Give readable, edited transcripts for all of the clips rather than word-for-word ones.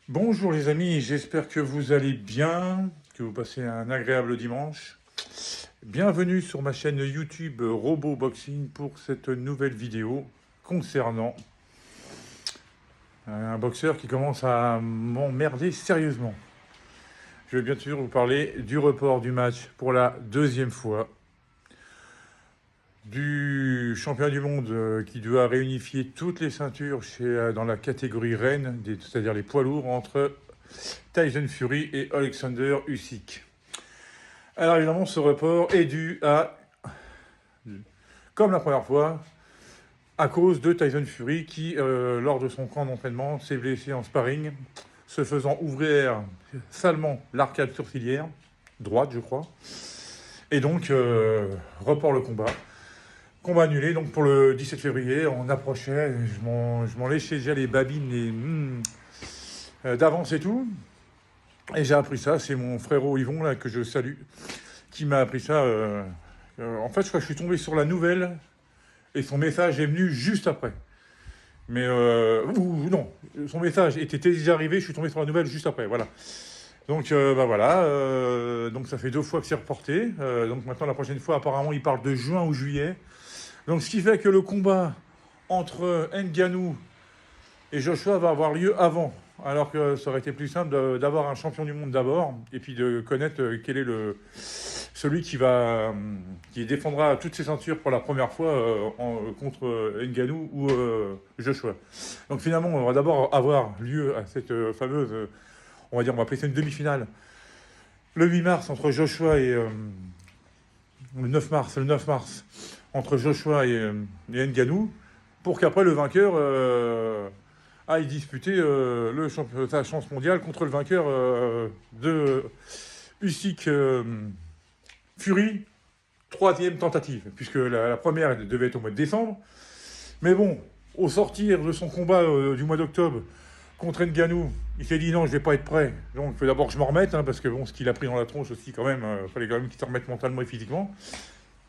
Bonjour les amis, j'espère que vous allez bien, que vous passez un agréable dimanche. Bienvenue sur ma chaîne YouTube Robot Boxing pour cette nouvelle vidéo concernant un boxeur qui commence à m'emmerder sérieusement. Je vais bien sûr vous parler du report du match pour la deuxième fois, du champion du monde qui doit réunifier toutes les ceintures dans la catégorie reine, c'est-à-dire les poids lourds, entre Tyson Fury et Alexander Usyk. Alors évidemment, ce report est dû à, comme la première fois, à cause de Tyson Fury qui, lors de son camp d'entraînement, s'est blessé en sparring, se faisant ouvrir salement l'arcade sourcilière, droite je crois, et donc report le combat. Combat annulé donc pour le 17 février, on approchait, je m'en léchais déjà les babines d'avance et tout. Et j'ai appris ça, c'est mon frérot Yvon là, que je salue, qui m'a appris ça. En fait, je crois que je suis tombé sur la nouvelle et son message est venu juste après. Mais non, son message était déjà arrivé, je suis tombé sur la nouvelle juste après, voilà. Donc voilà, donc ça fait 2 fois que c'est reporté. Donc maintenant la prochaine fois, apparemment, il parle de juin ou juillet. Donc ce qui fait que le combat entre Ngannou et Joshua va avoir lieu avant. Alors que ça aurait été plus simple d'avoir un champion du monde d'abord, et puis de connaître quel est celui qui défendra toutes ses ceintures pour la première fois contre Ngannou ou Joshua. Donc finalement, on va d'abord avoir lieu à cette fameuse, on va appeler ça une demi-finale, le 8 mars entre Joshua et le 9 mars, entre Joshua et Ngannou, pour qu'après le vainqueur aille disputer sa chance mondiale contre le vainqueur de Usyk Fury, 3e tentative, puisque la première devait être au mois de décembre. Mais bon, au sortir de son combat du mois d'octobre contre Ngannou, il s'est dit non, je vais pas être prêt. Donc il faut d'abord que je m'en remette, parce que bon, ce qu'il a pris dans la tronche aussi, quand même, fallait quand même qu'il se remette mentalement et physiquement.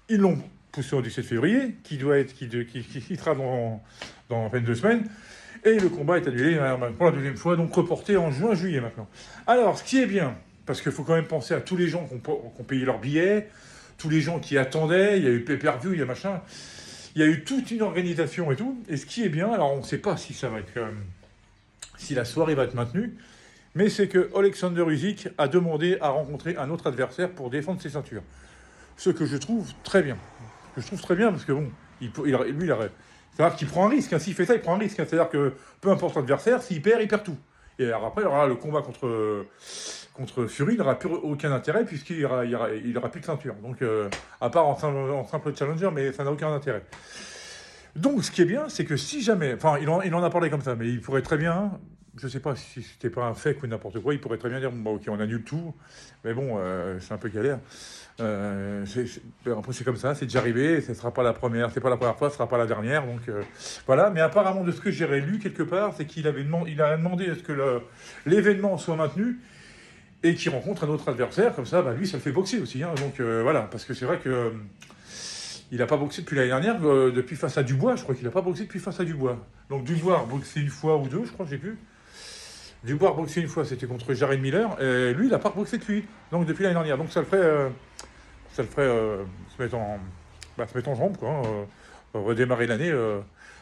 Ils l'ont poussé au 17 février, qui sera dans à peine 2 semaines. Et le combat est annulé pour la deuxième fois, donc reporté en juin-juillet maintenant. Alors, ce qui est bien, parce qu'il faut quand même penser à tous les gens qui ont payé leurs billets, tous les gens qui attendaient, il y a eu pay-per-view, il y a machin, il y a eu toute une organisation et tout. Et ce qui est bien, alors on ne sait pas si ça va être si la soirée va être maintenue, mais c'est que Alexander Usyk a demandé à rencontrer un autre adversaire pour défendre ses ceintures. Ce que je trouve très bien. Parce que bon, lui, c'est-à-dire qu'il prend un risque. S'il fait ça, il prend un risque. C'est-à-dire que peu importe l'adversaire, s'il perd, il perd tout. Et alors après, il aura le combat contre Fury, il n'aura plus aucun intérêt puisqu'il aura plus de ceinture. Donc, à part en simple challenger, mais ça n'a aucun intérêt. Donc, ce qui est bien, c'est que si jamais... Enfin, il en a parlé comme ça, mais il pourrait très bien... Je ne sais pas si c'était pas un fake ou n'importe quoi, il pourrait très bien dire, bon, ok, on annule tout, mais bon, c'est un peu galère. Après, c'est comme ça, c'est déjà arrivé, ce ne sera pas la première, c'est pas la première fois, ce ne sera pas la dernière, donc voilà. Mais apparemment, de ce que j'ai lu quelque part, c'est qu'il a demandé à ce que l'événement soit maintenu et qu'il rencontre un autre adversaire, comme ça, lui, ça le fait boxer aussi, donc voilà, parce que c'est vrai que il n'a pas boxé depuis l'année dernière, depuis face à Dubois, je crois qu'il n'a pas boxé depuis face à Dubois. Donc Dubois a boxé une fois ou deux, je crois, je sais plus. Dubois a boxé une fois, c'était contre Jared Miller, et lui, il n'a pas boxé depuis l'année dernière. Donc ça le ferait se mettre en jambe, quoi, redémarrer l'année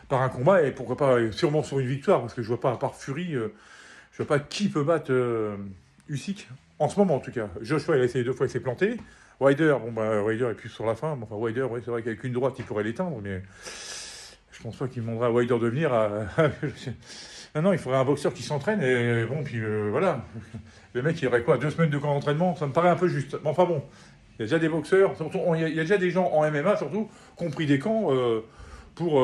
par un combat, et pourquoi pas, sûrement sur une victoire, parce que je vois pas, à part Fury, je vois pas qui peut battre Usyk, en ce moment en tout cas. Joshua, il a essayé 2 fois, il s'est planté. Wilder, Wilder est plus sur la fin. Enfin, Wilder, ouais, c'est vrai qu'avec une droite, il pourrait l'éteindre, mais je pense pas qu'il demandera à Wilder de venir Non, il faudrait un boxeur qui s'entraîne, et bon, puis voilà. Le mec, il aurait quoi, 2 semaines de camp d'entraînement, ça me paraît un peu juste. Mais enfin bon, il y a déjà des boxeurs, surtout, il y a déjà des gens en MMA, surtout, qui ont pris des camps pour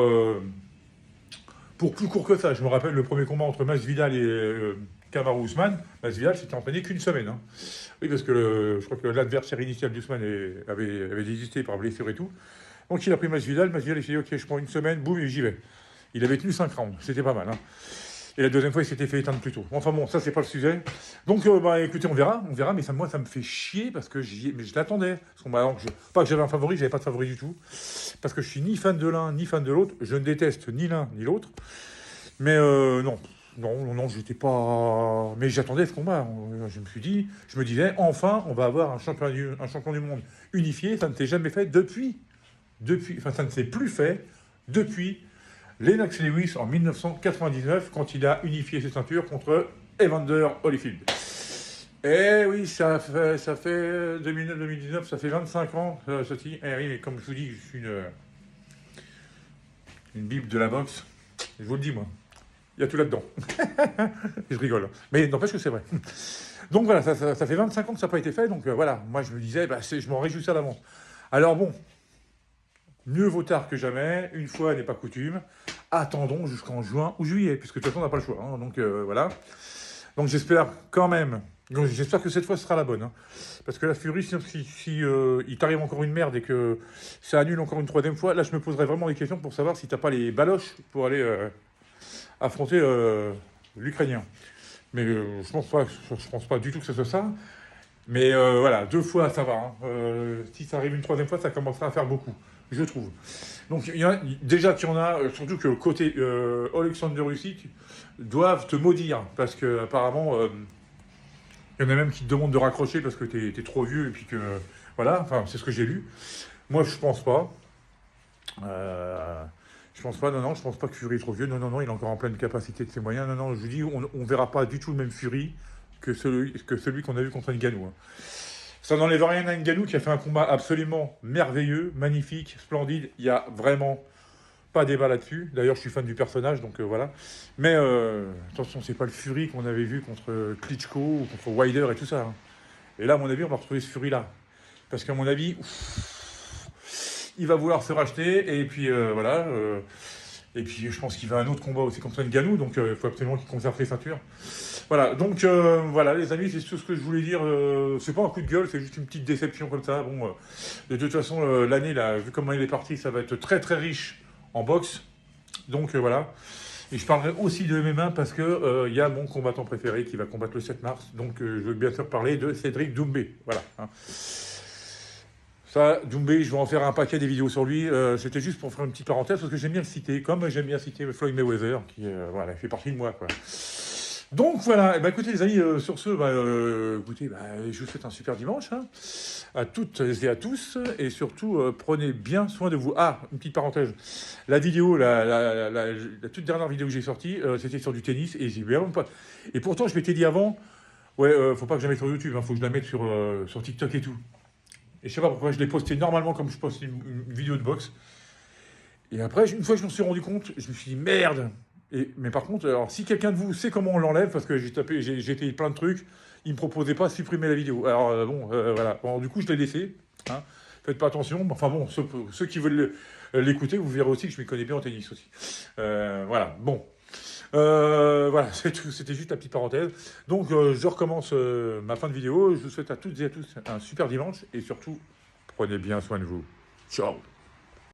plus court que ça. Je me rappelle le premier combat entre Masvidal et Kamaru Usman. Masvidal s'était entraîné qu'une semaine. Oui, parce que je crois que l'adversaire initial d'Usman avait désisté par blessure et tout. Donc il a pris Masvidal. Masvidal, il s'est dit, ok, je prends une semaine, boum, et j'y vais. Il avait tenu 5 rounds, c'était pas mal. Et la deuxième fois, il s'était fait éteindre plus tôt. Enfin bon, ça, c'est pas le sujet. Donc, écoutez, on verra, mais moi, ça me fait chier parce que je l'attendais. Pas que j'avais un favori, j'avais pas de favori du tout. Parce que je suis ni fan de l'un, ni fan de l'autre. Je ne déteste ni l'un, ni l'autre. Mais non, non, j'étais pas... Mais j'attendais ce combat. Je me disais, enfin, on va avoir un champion du monde unifié. Ça ne s'est jamais fait enfin, ça ne s'est plus fait depuis Lennox Lewis en 1999, quand il a unifié ses ceintures contre Evander Holyfield. Eh oui, ça fait 2009-2019, ça fait 25 ans, ceci. Eh oui, mais comme je vous dis, je suis une bible de la boxe. Je vous le dis, moi. Il y a tout là-dedans. Je rigole. Mais n'empêche que c'est vrai. Donc voilà, ça fait 25 ans que ça n'a pas été fait. Donc voilà, moi je me disais, je m'en réjouissais à l'avance. Alors bon, mieux vaut tard que jamais. Une fois n'est pas coutume. Attendons jusqu'en juin ou juillet, puisque de toute façon on n'a pas le choix. Hein. Donc voilà. Donc j'espère quand même. J'espère que cette fois ce sera la bonne. Hein. Parce que la Fury, si il t'arrive encore une merde et que ça annule encore une troisième fois, là je me poserai vraiment des questions pour savoir si t'as pas les baloches pour aller affronter l'Ukrainien. Mais je pense pas du tout que ce soit ça. Mais voilà, 2 fois ça va. Hein. Si ça arrive une troisième fois, ça commencera à faire beaucoup, je trouve. Donc déjà qu'il y en a, surtout que côté Alexander Usyk, doivent te maudire. Parce que apparemment, il y en a même qui te demandent de raccrocher parce que t'es trop vieux et puis que... Voilà, enfin c'est ce que j'ai lu. Moi je pense pas. Je pense pas, non, je pense pas que Fury est trop vieux. Non, il est encore en pleine capacité de ses moyens. Non, je vous dis, on verra pas du tout le même Fury que celui qu'on a vu contre Ngannou. Hein. Ça n'enlève rien à Ngannou qui a fait un combat absolument merveilleux, magnifique, splendide. Il y a vraiment pas débat là-dessus. D'ailleurs, je suis fan du personnage, donc voilà. Mais attention, c'est pas le Fury qu'on avait vu contre Klitschko ou contre Wilder et tout ça. Hein. Et là, à mon avis, on va retrouver ce Fury-là. Parce qu'à mon avis... il va vouloir se racheter, et puis voilà. Et puis je pense qu'il va à un autre combat aussi contre Ngannou, donc il faut absolument qu'il conserve ses ceintures. Voilà, donc voilà les amis, c'est tout ce que je voulais dire. C'est pas un coup de gueule, c'est juste une petite déception comme ça. Bon, de toute façon, l'année, là, vu comment il est parti, ça va être très très riche en boxe. Donc voilà. Et je parlerai aussi de MMA parce que il y a mon combattant préféré qui va combattre le 7 mars. Donc je veux bien sûr parler de Cédric Doumbé. Voilà. Hein. Ça, Doumbé, je vais en faire un paquet des vidéos sur lui. C'était juste pour faire une petite parenthèse, parce que j'aime bien le citer, comme j'aime bien citer Floyd Mayweather, qui voilà, fait partie de moi, quoi. Donc voilà, écoutez les amis, sur ce, écoutez, je vous souhaite un super dimanche, hein, à toutes et à tous, et surtout, prenez bien soin de vous. Ah, une petite parenthèse, la vidéo, la toute dernière vidéo que j'ai sortie, c'était sur du tennis, et j'ai vraiment pas... Et pourtant, je m'étais dit avant, ouais, faut pas que je la mette sur YouTube, hein, faut que je la mette sur TikTok et tout. Et je sais pas pourquoi, je l'ai posté normalement comme je poste une vidéo de boxe. Et après, une fois que je m'en suis rendu compte, je me suis dit merde. Mais par contre, alors si quelqu'un de vous sait comment on l'enlève, parce que j'ai essayé plein de trucs, il me proposait pas de supprimer la vidéo. Alors voilà. Bon, du coup, je l'ai laissé. Hein. Faites pas attention. Enfin bon, ceux qui veulent l'écouter, vous verrez aussi que je m'y connais bien en tennis aussi. Voilà. Bon. Voilà, c'est tout. C'était juste la petite parenthèse. Donc, je recommence ma fin de vidéo. Je vous souhaite à toutes et à tous un super dimanche. Et surtout, prenez bien soin de vous. Ciao.